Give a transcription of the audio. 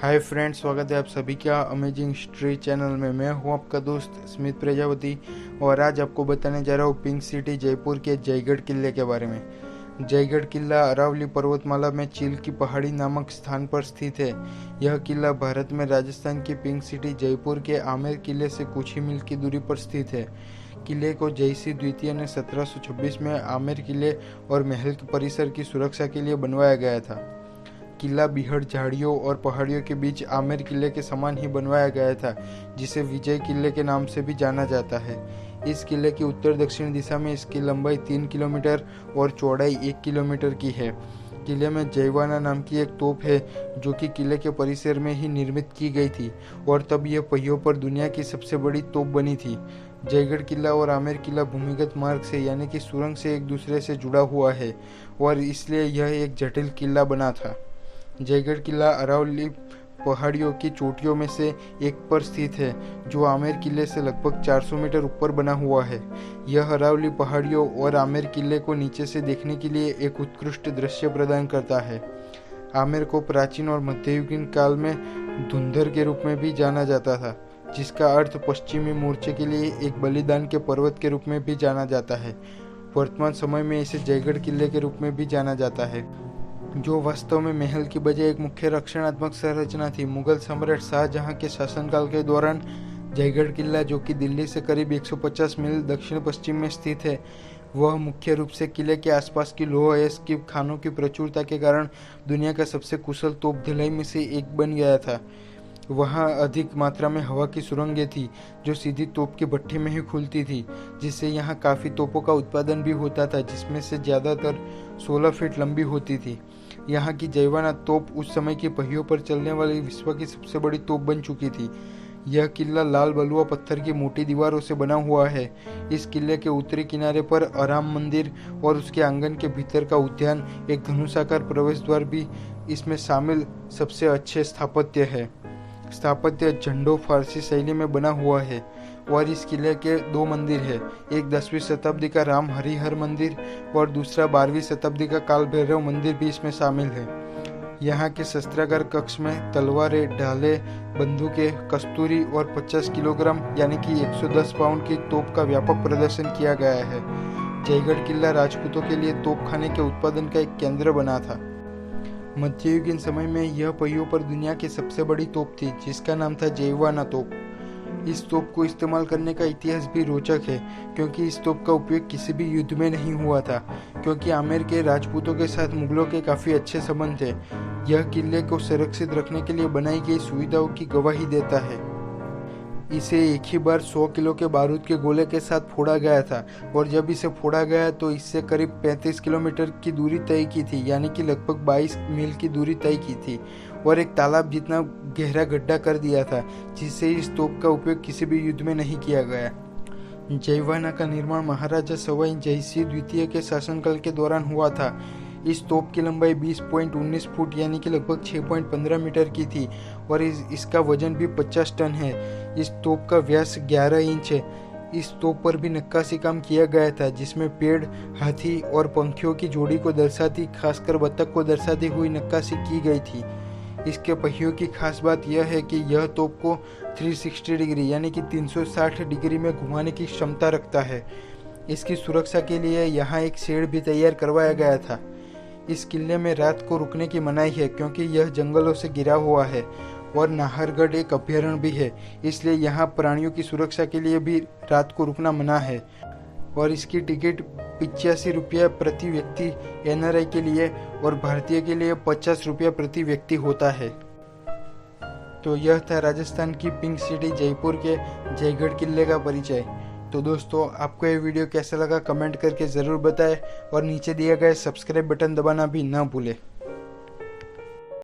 Hi friends, स्वागत है आप सभी का अमेजिंग हिस्ट्री चैनल में। मैं हूं आपका दोस्त स्मित प्रजापति और आज आपको बताने जा रहा हूं पिंक सिटी जयपुर के जयगढ़ किले के बारे में। जयगढ़ किला अरावली पर्वतमाला में चील की पहाड़ी नामक स्थान पर स्थित है। यह किला भारत में राजस्थान की पिंक सिटी जयपुर के आमेर किले से कुछ ही मील की दूरी पर स्थित है। किले को जयसिंह द्वितीय ने 1726 में आमेर किले और महल के परिसर की सुरक्षा के लिए बनवाया गया था। किला बीहड़ झाड़ियों और पहाड़ियों के बीच आमेर किले के समान ही बनवाया गया था, जिसे विजय किले के नाम से भी जाना जाता है। इस किले की उत्तर दक्षिण दिशा में इसकी लंबाई 3 किलोमीटर और चौड़ाई 1 किलोमीटर की है। किले में जयवाना नाम की एक तोप है, जो कि किले के परिसर में ही निर्मित की गई थी और तब यह पहियों पर दुनिया की सबसे बड़ी तोप बनी थी। जयगढ़ किला और आमेर किला भूमिगत मार्ग से यानी कि सुरंग से एक दूसरे से जुड़ा हुआ है और इसलिए यह एक जटिल किला बना था। जयगढ़ किला अरावली पहाड़ियों की चोटियों में से एक पर स्थित है, जो आमेर किले से लगभग 400 मीटर ऊपर बना हुआ है। यह अरावली पहाड़ियों और आमेर किले को नीचे से देखने के लिए एक उत्कृष्ट दृश्य प्रदान करता है। आमेर को प्राचीन और मध्ययुगीन काल में धुंधर के रूप में भी जाना जाता था, जिसका अर्थ पश्चिमी मोर्चे के लिए एक बलिदान के पर्वत के रूप में भी जाना जाता है। वर्तमान समय में इसे जयगढ़ किले के रूप में भी जाना जाता है, जो वास्तव में महल की बजाय एक मुख्य रक्षणात्मक संरचना थी। मुगल सम्राट शाहजहां के शासनकाल के दौरान जयगढ़ किला, जो कि दिल्ली से करीब 150 मील दक्षिण पश्चिम में स्थित है, वह मुख्य रूप से किले के आसपास की लौह अयस्क की खानों की प्रचुरता के कारण दुनिया का सबसे कुशल तोप ढलाई में से एक बन गया था। वहाँ अधिक मात्रा में हवा की सुरंगें थी, जो सीधी तोप की भट्ठी में ही खुलती थी, जिससे यहाँ काफ़ी तोपों का उत्पादन भी होता था, जिसमें से ज़्यादातर 16 फीट लंबी होती थी। यहाँ की जयवाना तोप उस समय की पहियों पर चलने वाली विश्व की सबसे बड़ी तोप बन चुकी थी। यह किला लाल बलुआ पत्थर की मोटी दीवारों से बना हुआ है। इस किले के उत्तरी किनारे पर आराम मंदिर और उसके आंगन के भीतर का उद्यान, एक धनुषाकार प्रवेश द्वार भी इसमें शामिल सबसे अच्छे स्थापत्य है। स्थापत्य झंडो फारसी शैली में बना हुआ है और इस किले के 2 मंदिर है। एक 10वीं शताब्दी का राम हरिहर मंदिर और दूसरा 12वीं शताब्दी का काल भैरव मंदिर भी इसमें शामिल है। यहाँ के शस्त्रागार कक्ष में तलवारें, ढाले, बंदूकें, कस्तूरी और 50 किलोग्राम यानी कि 110 पाउंड की तोप का व्यापक प्रदर्शन किया गया है। जयगढ़ किला राजपूतों के लिए तोपखाने के उत्पादन का एक केंद्र बना था। मध्ययुगीन समय में यह पहियों पर दुनिया की सबसे बड़ी तोप थी, जिसका नाम था जयवाना तोप। इस तोप को इस्तेमाल करने का इतिहास भी रोचक है, क्योंकि इस तोप का उपयोग किसी भी युद्ध में नहीं हुआ था, क्योंकि आमेर के राजपूतों के साथ मुगलों के काफ़ी अच्छे संबंध थे। यह किले को सुरक्षित रखने के लिए बनाई गई सुविधाओं की गवाही देता है। इसे एक ही बार 100 किलो के बारूद के गोले के साथ फोड़ा गया था और जब इसे फोड़ा गया तो इससे करीब 35 किलोमीटर की दूरी तय की थी, यानी कि लगभग 22 मील की दूरी तय की थी और एक तालाब जितना गहरा गड्ढा कर दिया था, जिससे इस तोप का उपयोग किसी भी युद्ध में नहीं किया गया। जयवाना का निर्माण महाराजा सवाई जयसिंह द्वितीय के शासनकाल के दौरान हुआ था। इस तोप की लंबाई 20.19 फुट यानी कि लगभग 6.15 मीटर की थी और इसका वजन भी 50 टन है। इस तोप का व्यास 11 इंच है। इस तोप पर भी नक्काशी काम किया गया था, जिसमें पेड़, हाथी और पंखियों की जोड़ी को दर्शाती, खासकर बत्तख को दर्शाती हुई नक्काशी की गई थी। इसके पहियों की खास बात यह है कि यह तोप को 360 डिग्री यानी कि 360 डिग्री में घुमाने की क्षमता रखता है। इसकी सुरक्षा के लिए यहाँ एक शेड भी तैयार करवाया गया था। इस किले में रात को रुकने की मनाही है, क्योंकि यह जंगलों से घिरा हुआ है और नाहरगढ़ एक अभ्यारण्य भी है, इसलिए यहाँ प्राणियों की सुरक्षा के लिए भी रात को रुकना मना है। और इसकी टिकट 85 रुपया प्रति व्यक्ति एनआरआई के लिए और भारतीय के लिए 50 रुपया प्रति व्यक्ति होता है। तो यह था राजस्थान की पिंक सिटी जयपुर के जयगढ़ किले का परिचय। तो दोस्तों, आपको ये वीडियो कैसा लगा कमेंट करके ज़रूर बताएं और नीचे दिए गए सब्सक्राइब बटन दबाना भी ना भूलें।